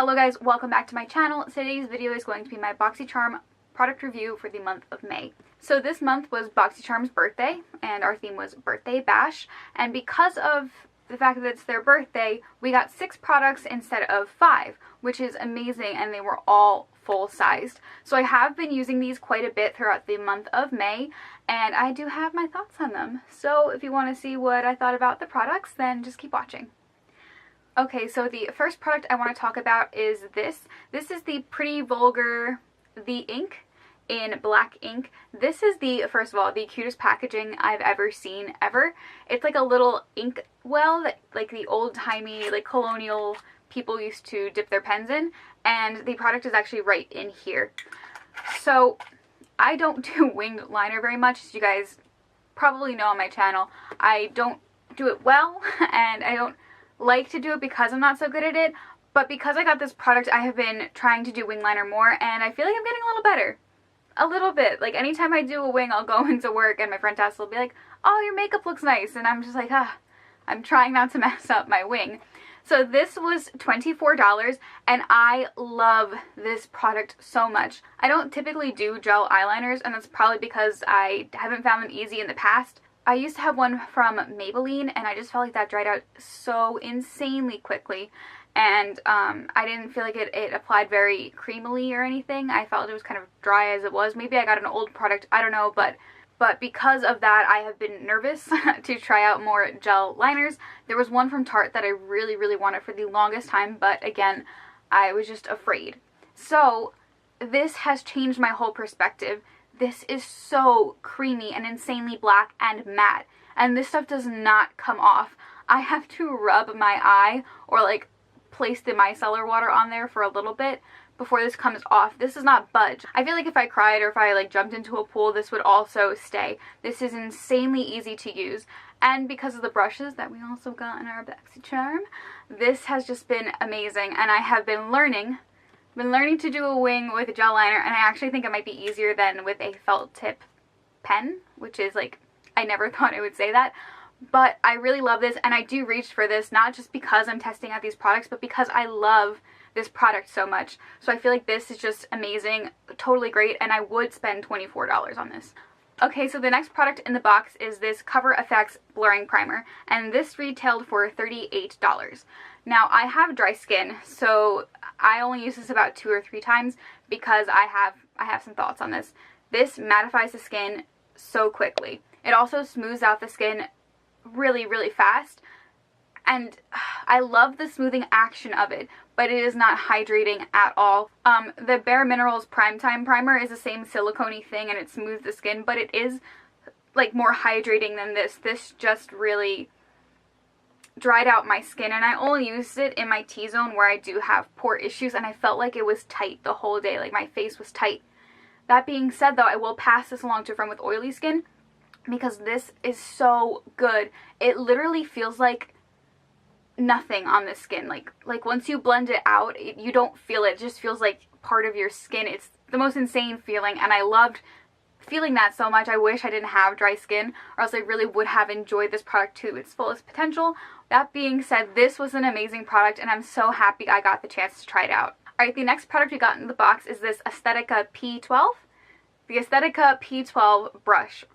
Hello guys, welcome back to my channel. Today's video is going to be my Boxycharm product review for the month of May. So this month was Boxycharm's birthday, and our theme was Birthday Bash. And because of the fact that it's their birthday, we got 6 products instead of 5, which is amazing, and they were all full-sized. So I have been using these quite a bit throughout the month of May, and I do have my thoughts on them. So if you want to see what I thought about the products, then just keep watching. Okay, so the first product I want to talk about is this. This is the Pretty Vulgar The Ink in black ink. This is first of all, the cutest packaging I've ever seen, ever. It's like a little ink well that like the old-timey, like colonial people used to dip their pens in, and the product is actually right in here. So I don't do winged liner very much, as you guys probably know on my channel. I don't do it well, and I don't like to do it because I'm not so good at it, but because I got this product, I have been trying to do wing liner more, and I feel like I'm getting a little better. A little bit. Like, anytime I do a wing, I'll go into work and my friend Tess will be like, oh, your makeup looks nice, and I'm just like, I'm trying not to mess up my wing. So this was $24, and I love this product so much. I don't typically do gel eyeliners, and that's probably because I haven't found them easy in the past. I used to have one from Maybelline, and I just felt like that dried out so insanely quickly, and I didn't feel like it applied very creamily or anything. I felt it was kind of dry as it was. Maybe I got an old product, I don't know, but because of that, I have been nervous to try out more gel liners. There was one from Tarte that I really, really wanted for the longest time, but again, I was just afraid. So this has changed my whole perspective. This is so creamy and insanely black and matte, and this stuff does not come off. I have to rub my eye or like place the micellar water on there for a little bit before this comes off. This does not budge. I feel like if I cried or if I like jumped into a pool, this would also stay. This is insanely easy to use, and because of the brushes that we also got in our Boxycharm, this has just been amazing, and I have been learning to do a wing with a gel liner, and I actually think it might be easier than with a felt tip pen, which is like, I never thought I would say that, but I really love this, and I do reach for this not just because I'm testing out these products, but because I love this product so much. So I feel like this is just amazing, totally great, and I would spend $24 on this. Okay, so the next product in the box is this Cover FX Blurring Primer, and this retailed for $38. Now, I have dry skin, so I only use this about 2 or 3 times because I have some thoughts on this. This mattifies the skin so quickly. It also smooths out the skin really, really fast, and I love the smoothing action of it, but it is not hydrating at all. The Bare Minerals Primetime Primer is the same silicone-y thing, and it smooths the skin, but it is like more hydrating than this. This just really dried out my skin, and I only used it in my T-zone where I do have pore issues, and I felt like it was tight the whole day, like my face was tight. That being said, though, I will pass this along to a friend with oily skin because this is so good. It literally feels like nothing on the skin. Like once you blend it out, you don't feel it. It just feels like part of your skin. It's the most insane feeling, and I loved feeling that so much. I wish I didn't have dry skin, or else I really would have enjoyed this product to its fullest potential. That being said, this was an amazing product, and I'm so happy I got the chance to try it out. Alright, the next product we got in the box is this Asthetica P12. The Asthetica P12 brush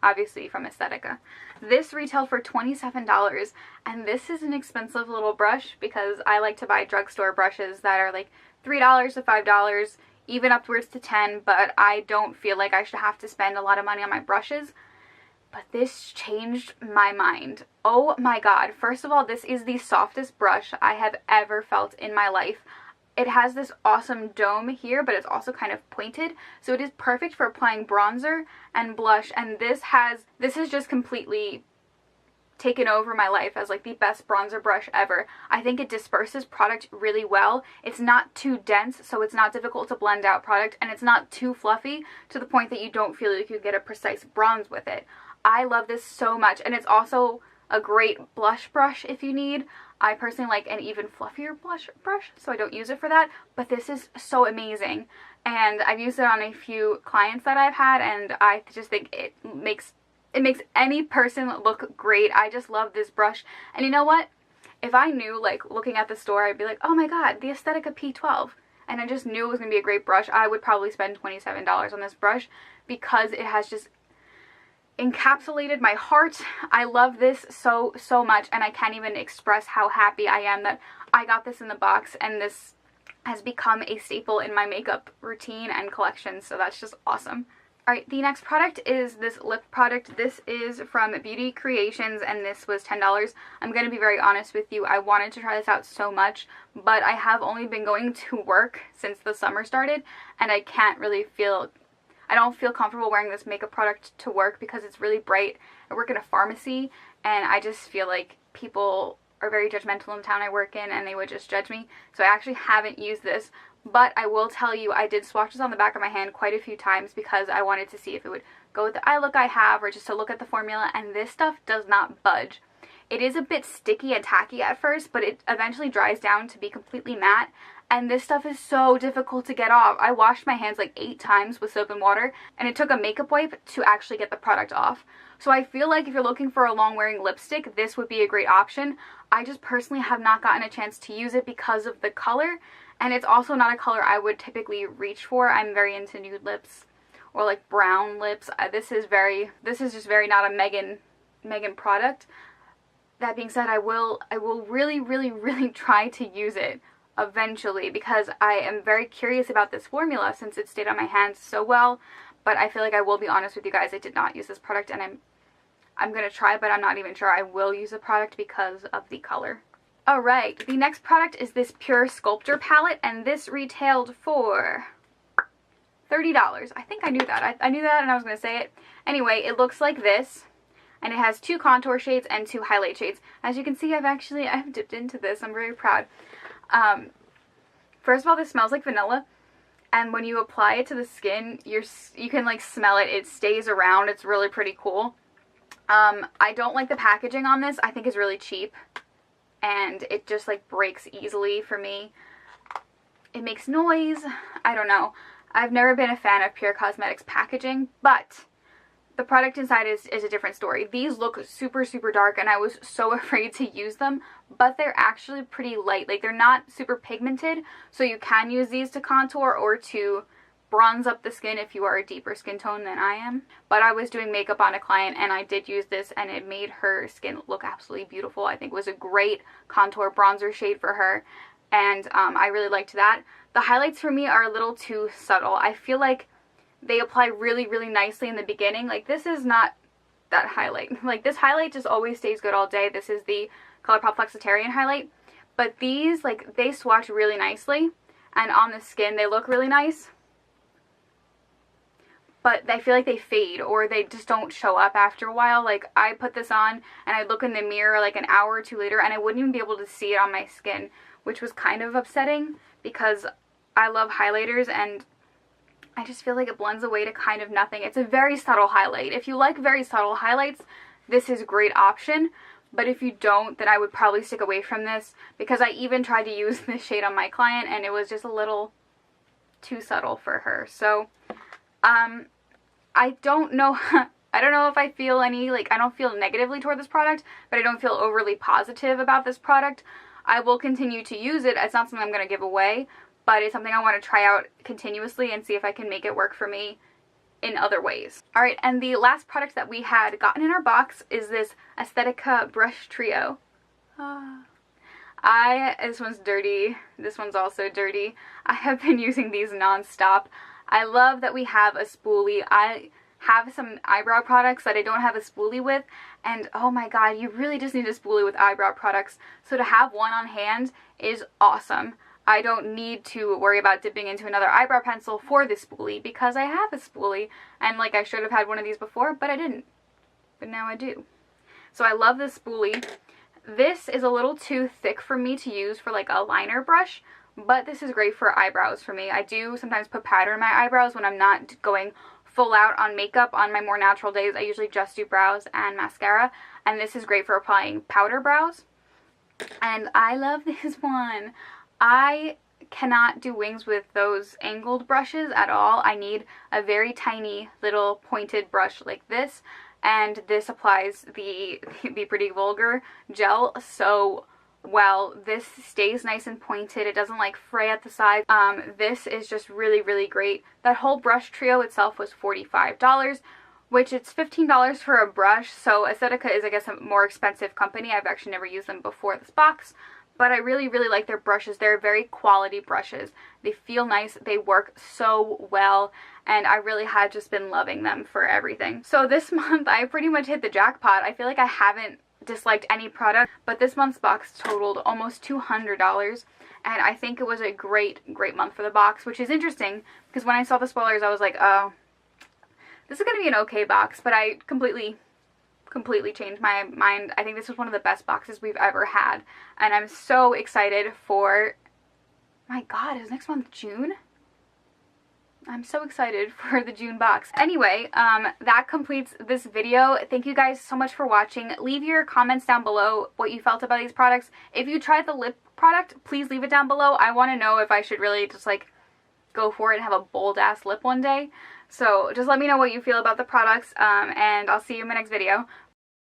obviously from Asthetica. This retailed for $27, and this is an expensive little brush because I like to buy drugstore brushes that are like $3 to $5, even upwards to $10, but I don't feel like I should have to spend a lot of money on my brushes. But this changed my mind. Oh my god. First of all, this is the softest brush I have ever felt in my life. It has this awesome dome here, but it's also kind of pointed, so it is perfect for applying bronzer and blush, and this has just completely taken over my life as like the best bronzer brush ever. I think it disperses product really well. It's not too dense, so it's not difficult to blend out product, and it's not too fluffy to the point that you don't feel like you get a precise bronze with it. I love this so much, and it's also a great blush brush if you need. I personally like an even fluffier blush brush, so I don't use it for that, but this is so amazing, and I've used it on a few clients that I've had, and I just think it makes any person look great. I just love this brush, and you know what? If I knew, like, looking at the store, I'd be like, oh my god, the Asthetica P12, and I just knew it was going to be a great brush, I would probably spend $27 on this brush because it has just encapsulated my heart. I love this so much, and I can't even express how happy I am that I got this in the box, and this has become a staple in my makeup routine and collection, so that's just awesome. Alright, the next product is this lip product. This is from Beauty Creations, and this was $10. I'm going to be very honest with you, I wanted to try this out so much, but I have only been going to work since the summer started, and I don't feel comfortable wearing this makeup product to work because it's really bright. I work in a pharmacy, and I just feel like people are very judgmental in the town I work in, and they would just judge me. So I actually haven't used this, but I will tell you, I did swatch this on the back of my hand quite a few times because I wanted to see if it would go with the eye look I have, or just to look at the formula, and this stuff does not budge. It is a bit sticky and tacky at first, but it eventually dries down to be completely matte. And this stuff is so difficult to get off. I washed my hands like 8 times with soap and water, and it took a makeup wipe to actually get the product off. So I feel like if you're looking for a long wearing lipstick, this would be a great option. I just personally have not gotten a chance to use it because of the color, and it's also not a color I would typically reach for. I'm very into nude lips or like brown lips. This is just very not a Megan product. That being said, I will really try to use it eventually because I am very curious about this formula since it stayed on my hands so well. But I feel like I will be honest with you guys, I did not use this product, and I'm gonna try, but I'm not even sure I will use the product because of the color. Alright, the next product is this Pure Sculptor palette, and this retailed for $30. I think I knew that. I knew that and I was gonna say it. Anyway, it looks like this, and it has 2 contour shades and 2 highlight shades. As you can see, I've dipped into this. I'm very proud. First of all, this smells like vanilla, and when you apply it to the skin, you can like smell it. It stays around. It's really pretty cool. I don't like the packaging on this. I think it's really cheap, and it just like breaks easily for me. It makes noise. I don't know. I've never been a fan of Pure Cosmetics packaging, but the product inside is a different story. These look super dark, and I was so afraid to use them, but they're actually pretty light. Like, they're not super pigmented, so you can use these to contour or to bronze up the skin if you are a deeper skin tone than I am. But I was doing makeup on a client, and I did use this, and it made her skin look absolutely beautiful. I think it was a great contour bronzer shade for her, and I really liked that. The highlights for me are a little too subtle. I feel like they apply really nicely in the beginning. Like, this is not that highlight. Like, this highlight just always stays good all day. This is the ColourPop Flexitarian highlight. But these, like, they swatch really nicely, and on the skin they look really nice. But I feel like they fade, or they just don't show up after a while. Like, I put this on, and I look in the mirror like an hour or 2 later, and I wouldn't even be able to see it on my skin, which was kind of upsetting because I love highlighters, and I just feel like it blends away to kind of nothing. It's a very subtle highlight. If you like very subtle highlights, this is a great option. But if you don't, then I would probably stick away from this, because I even tried to use this shade on my client, and it was just a little too subtle for her. So, I don't know. I don't know if I feel any, like, I don't feel negatively toward this product, but I don't feel overly positive about this product. I will continue to use it. It's not something I'm going to give away, but it's something I want to try out continuously and see if I can make it work for me in other ways. Alright, and the last product that we had gotten in our box is this Asthetica Brush Trio. This one's dirty. This one's also dirty. I have been using these non-stop. I love that we have a spoolie. I have some eyebrow products that I don't have a spoolie with, and oh my god, you really just need a spoolie with eyebrow products. So to have one on hand is awesome. I don't need to worry about dipping into another eyebrow pencil for this spoolie because I have a spoolie, and like, I should have had one of these before, but I didn't. But now I do. So I love this spoolie. This is a little too thick for me to use for like a liner brush, but this is great for eyebrows for me. I do sometimes put powder in my eyebrows when I'm not going full out on makeup. On my more natural days, I usually just do brows and mascara, and this is great for applying powder brows. And I love this one. I cannot do wings with those angled brushes at all. I need a very tiny little pointed brush like this, and this applies the Pretty Vulgar gel so well. This stays nice and pointed. It doesn't like fray at the sides. This is just really, really great. That whole brush trio itself was $45, which it's $15 for a brush. So Asthetica is, I guess, a more expensive company. I've actually never used them before this box, but I really, really like their brushes. They're very quality brushes. They feel nice. They work so well, and I really have just been loving them for everything. So this month, I pretty much hit the jackpot. I feel like I haven't disliked any product, but this month's box totaled almost $200, and I think it was a great month for the box, which is interesting because when I saw the spoilers, I was like, oh, this is gonna be an okay box, but I completely changed my mind. I think this was one of the best boxes we've ever had, and I'm so excited for, my god, is next month June? I'm so excited for the June box. Anyway, that completes this video. Thank you guys so much for watching. Leave your comments down below what you felt about these products. If you tried the lip product, please leave it down below. I want to know if I should really just like go for it and have a bold ass lip one day. So just let me know what you feel about the products, and I'll see you in my next video.